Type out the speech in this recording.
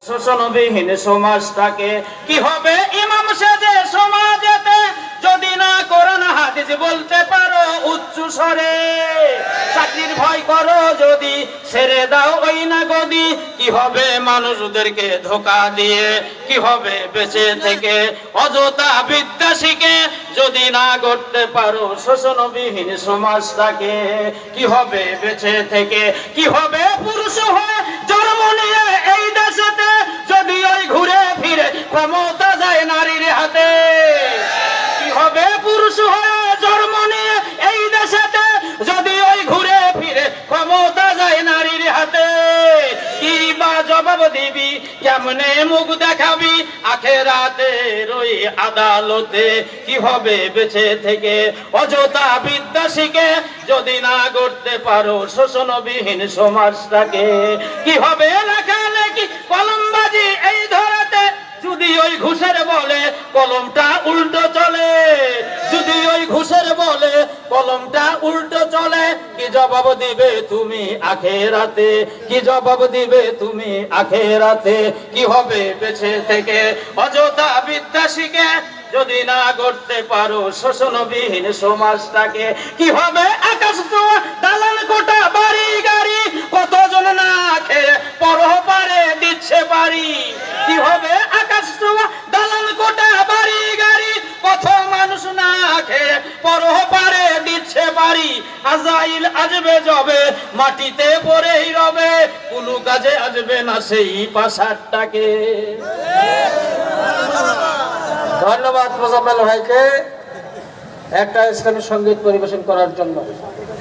শোষণবিহীন সমাজটাকে কি হবে ইমাম সেজে সমাজেতে যদি না কোরআন হাদিস বলতে পারো উচ্চ স্বরে চাকরির ভয় করো যদি ছেড়ে দাও ওই না গদি কি হবে মানুষদেরকে ধোঁকা দিয়ে কি হবে বেঁচে থেকে অযথা বিদ্যা শিখে যদি না গড়তে পারো শোষণবিহীন সমাজটাকে কি হবে বেঁচে থেকে কি হবে পুরুষ হয়ে জন্ম নিয়ে এই দেশেতে যদি ওই ঘুরে ফিরে ক্ষমতা যায় নারীর হাতে কি হবে পুরুষ হয়ে জন্ম নিয়ে এই দেশেতে যদি ওই ঘুরে ফিরে ক্ষমতা যায় নারীর হাতে কি বা জবাব দিবি কেমনে মুখ দেখাবি আখেরাতের ওই আদালতে কি হবে বেঁচে থেকে অযথা বিদ্যা শিখে যদি না গড়তে পারো শোষণবিহীন সমাজটাকে কি হবে লেখালেখি কলমবাজি এই ধরাতে যদি ওই ঘুষের বলে কলমটা উল্টো চলে যদি ওই ঘুষের বলে কলমটা উল্টো চলে কি জবাব দিবে তুমি আখেরাতে কি জবাব দিবে তুমি আখেরাতে কি হবে বেঁচে থেকে অযথা বিদ্যা শিখে যদি না গড়তে পারো শোষণবিহীন সমাজটাকে কি হবে আকাশ ছোঁয়া দালান কোঠা বাড়ি গাড়ি কতজন না খেয়ে পরপারে দিচ্ছে বাড়ি কি হবে আকাশ ছোঁয়া দালান কোঠা বাড়ি গাড়ি কত মানুষ না খেয়ে পরপারে দিচ্ছে বাড়ি আজাইল আসবে যবে মাটিতে পড়েই রবে কোনো কাজে আসবে না সেই পাশারটাকে। ধন্যবাদ মোজাম্মেল ভাইকে একটা ইসলামী সঙ্গীত পরিবেশন করার জন্য।